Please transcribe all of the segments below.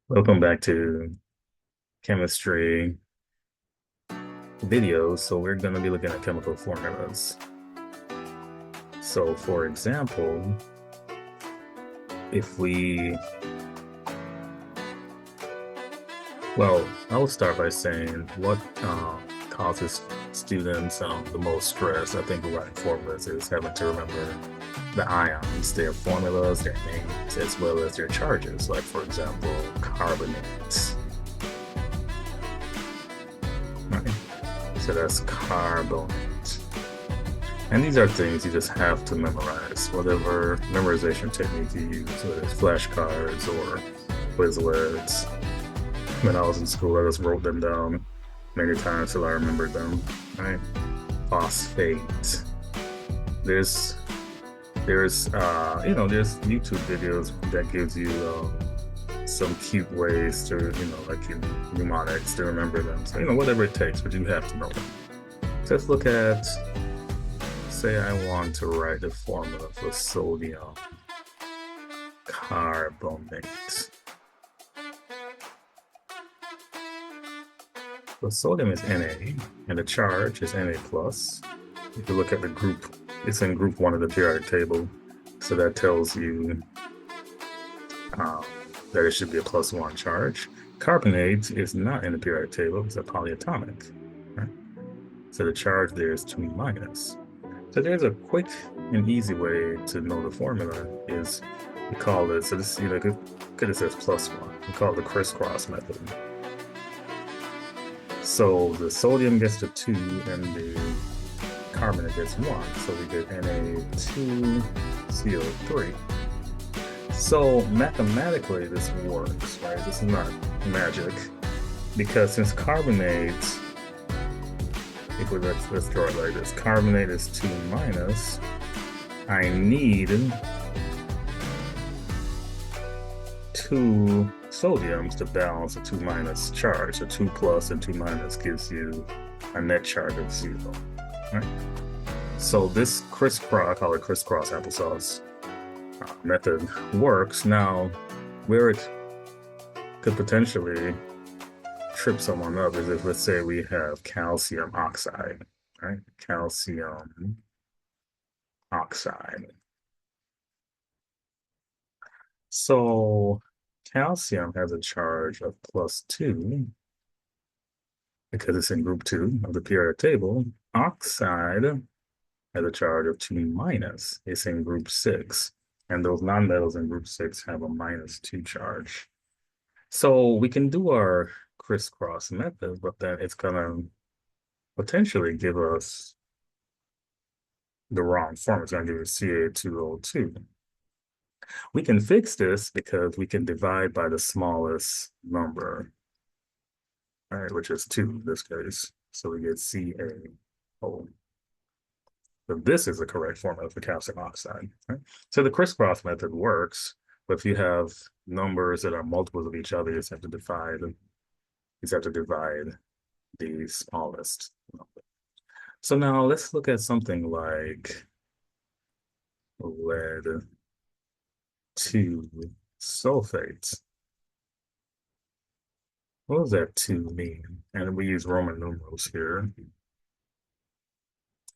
Welcome back to chemistry videos. So we're going to be looking at chemical formulas. So for example, if we, well, I'll start by saying what causes students the most stress. I think writing formulas is having to remember the ions, their formulas, their names, as well as their charges. Like for example, carbonates. Right? So that's carbonate. And these are things you just have to memorize, whatever memorization technique you use, whether it's flashcards or Quizlets. When I was in school, I just wrote them down many times till I remembered them. Right? Phosphate. There's there's YouTube videos that gives you some cute ways to like in mnemonics to remember them. So whatever it takes, but you have to know them. So let's look at, say I want to write the formula for sodium carbonate. So sodium is Na, and the charge is Na plus. If you look at the group, it's in group 1 of the periodic table. So that tells you that it should be a +1 charge. Carbonate is not in the periodic table, it's a polyatomic. Right? So the charge there is 2 minus. So there's a quick and easy way to know the formula is we call it, so this, could have says +1. We call it the crisscross method. So the sodium gets to 2 and the carbonate gets 1. So we get Na2CO3. So mathematically this works, right? This is not magic, because since carbonate, let's draw it like this. Carbonate is 2 minus. I need 2 sodiums to balance a 2 minus charge. So 2 plus and 2 minus gives you a net charge of 0. Right? So this crisscross, I call it crisscross applesauce method, works. Now, where it could potentially trip someone up is if, let's say, we have calcium oxide, right? Calcium oxide. So calcium has a charge of +2 because it's in group 2 of the periodic table. Oxide has a charge of 2 minus. It's in group 6. And those nonmetals in group 6 have a -2 charge. So we can do our crisscross method, but then it's going to potentially give us the wrong form. It's going to give us Ca2O2. We can fix this because we can divide by the smallest number, all right, which is 2 in this case. So we get CaO. So this is the correct formula for calcium oxide. Right? So the crisscross method works, but if you have numbers that are multiples of each other, you just have to divide the smallest number. So now let's look at something like lead 2 sulfates. What does that 2 mean? And we use Roman numerals here.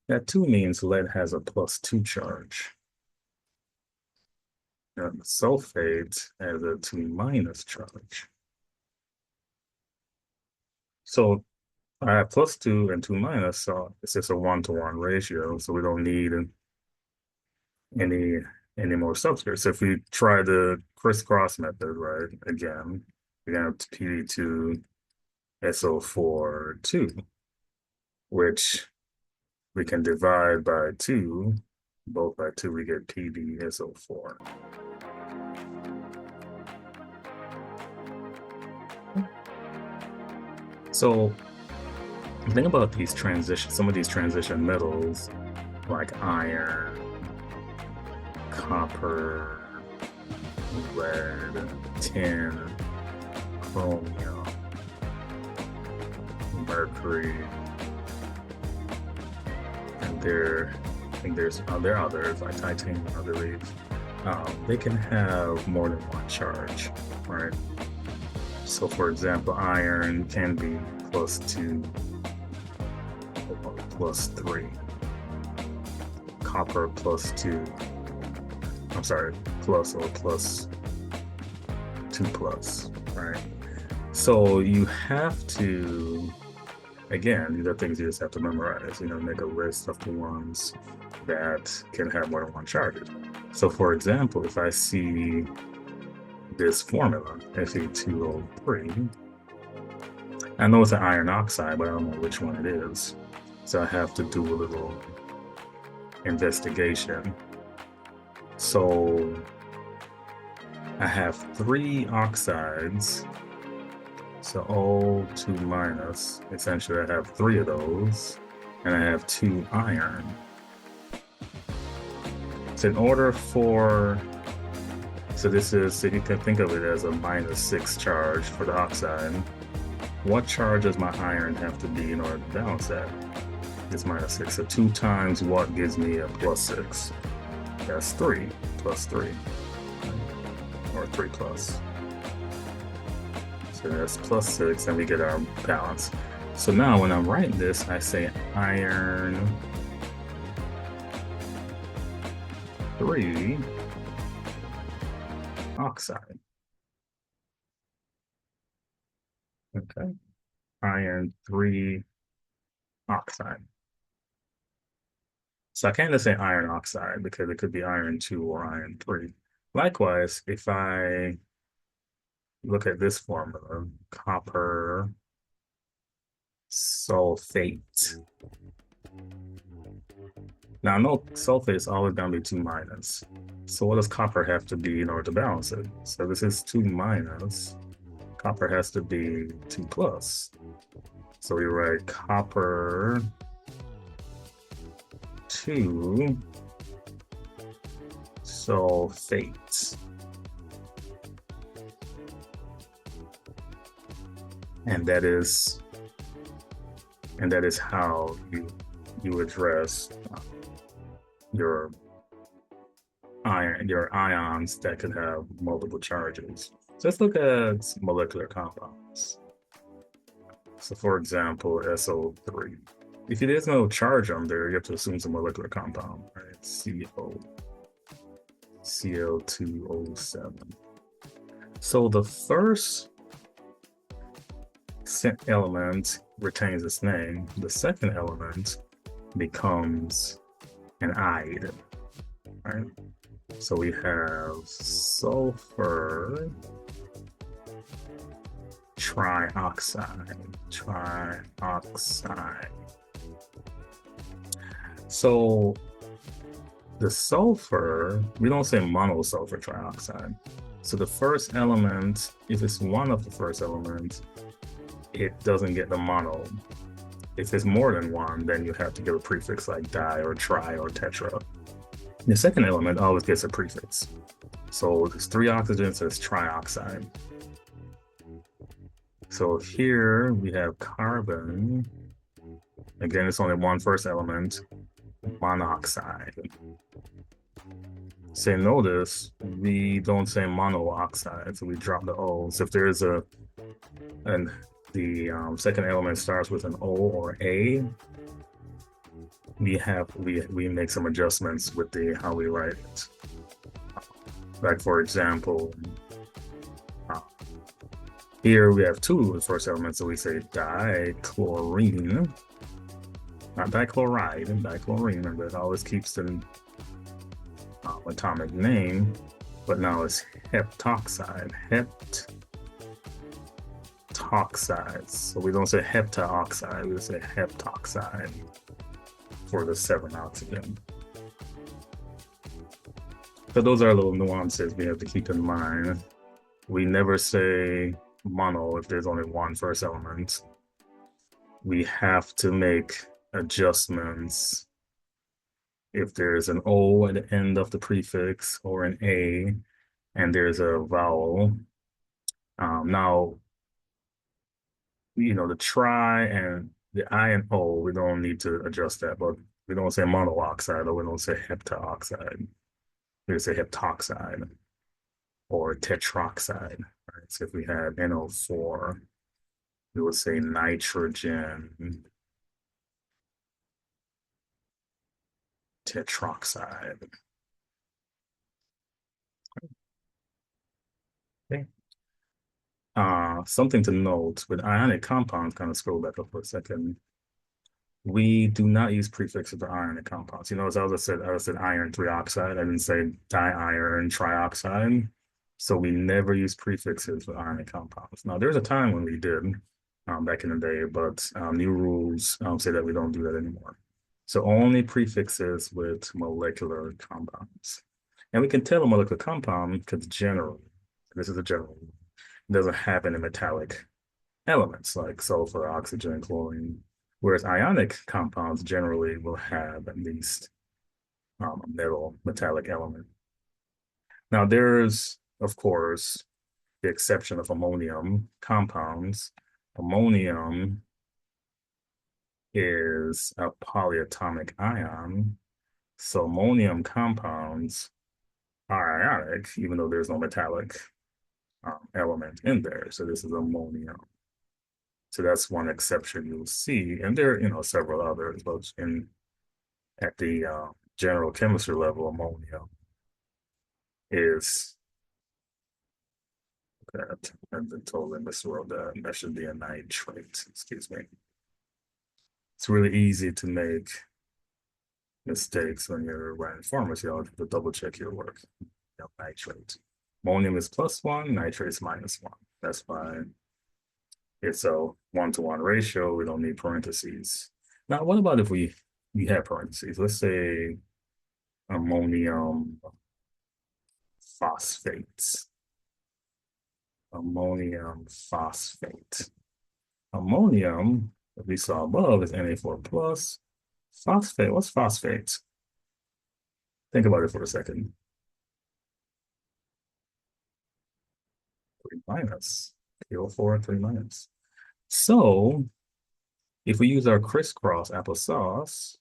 That 2 means lead has a +2 charge. And sulfate has a 2 minus charge. So I have +2 and 2 minus, so it's just a 1-to-1 ratio, so we don't need any more subscripts. If we try the crisscross method, right, again, we're going to have Pb2SO4 2, which we can divide by 2, both by 2, we get PbSO4. So think about these transitions, some of these transition metals like iron, copper, lead, tin, chromium, mercury, and there are others like titanium, I believe. They can have more than one charge, right? So for example, iron can be +2 or +3. Copper +2. I'm sorry, plus or +2 plus, right? So you have to, again, these are things you just have to memorize, make a list of the ones that can have more than one charge. So for example, if I see this formula, Fe2O3, I know it's an iron oxide, but I don't know which one it is. So I have to do a little investigation. So I have 3 oxides. So O2 minus, essentially I have 3 of those, and I have 2 iron. So in order for, so this is, so you can think of it as a -6 charge for the oxide. What charge does my iron have to be in order to balance that? It's -6. So 2 times what gives me a +6? That's 3 plus 3, or 3 plus. So that's +6, and we get our balance. So now when I'm writing this, I say iron 3 oxide. Okay. Iron 3 oxide. So I can't just say iron oxide because it could be iron 2 or iron 3. Likewise, if I look at this formula, copper sulfate. Now I know sulfate is always going to be 2 minus. So what does copper have to be in order to balance it? So this is 2 minus. Copper has to be 2 plus. So we write copper 2 sulfate. And that is how you address your ions that can have multiple charges. So let's look at molecular compounds. So for example, SO3. If there's no charge on there, you have to assume it's a molecular compound, right? Cl2O7. So the first element retains its name. The second element becomes an ide, right? So we have sulfur trioxide. So the sulfur, we don't say monosulfur trioxide. So the first element, if it's one of the first elements, it doesn't get the mono. If it's more than one, then you have to give a prefix like di or tri or tetra. The second element always gets a prefix. So there's 3 oxygens, so it's trioxide. So here we have carbon. Again, it's only one first element, monoxide. So notice we don't say monooxide, so we drop the O. So if there's the second element starts with an O or A, we make some adjustments with how we write it. Like for example, here we have 2 of the first elements, so we say dichlorine, not dichloride, dichlorine, but it always keeps the atomic name, but now it's heptoxide, so we don't say heptaoxide, we say heptoxide for the 7 oxygen. So those are little nuances we have to keep in mind. We never say mono if there's only one first element. We have to make adjustments if there's an O at the end of the prefix or an A and there's a vowel. Now, the tri and the I and O, we don't need to adjust that, but we don't say monooxide or we don't say heptaoxide. We say heptoxide or tetroxide. Right? So if we had NO4, we would say nitrogen tetroxide. Okay. Something to note with ionic compounds, kind of scroll back up for a second. We do not use prefixes for ionic compounds. You know, as I said iron trioxide. I didn't say diiron trioxide. So we never use prefixes for ionic compounds. Now, there's a time when we did back in the day, but new rules say that we don't do that anymore. So only prefixes with molecular compounds. And we can tell a molecular compound because generally, this is a general rule, it doesn't have any metallic elements like sulfur, oxygen, chlorine, whereas ionic compounds generally will have at least a metal metallic element. Now, there's, of course, the exception of ammonium compounds. Ammonium is a polyatomic ion, so ammonium compounds are ionic, even though there's no metallic element in there. So this is ammonium. So that's one exception you'll see, and there are several others, but in at the general chemistry level, ammonium is that, and the total in this world that should be a nitrate. Excuse me. It's really easy to make mistakes when you're writing formulas. You have to double check your work. Nitrate. Ammonium is +1, nitrate is -1. That's why it's a 1-to-1 ratio. We don't need parentheses. Now, what about if we have parentheses? Let's say ammonium phosphate. Ammonium phosphate. Ammonium, as we saw above, is Na4 plus. Phosphate, what's phosphate? Think about it for a second. 3 minus. PO4 and 3 minus. So if we use our crisscross applesauce,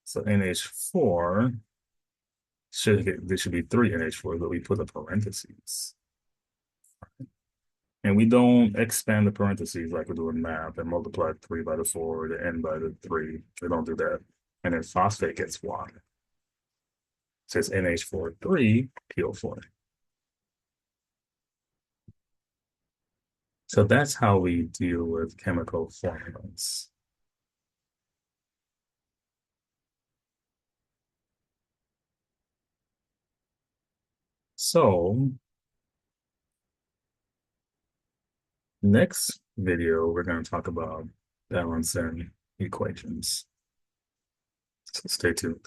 so NH4 there should be 3 NH4, but we put the parentheses. And we don't expand the parentheses like we do in math and multiply 3 by the 4, the n by the 3. We don't do that. And then phosphate gets 1. So it's NH4 3 PO4. So that's how we deal with chemical formulas. So next video, we're going to talk about balancing equations. So stay tuned.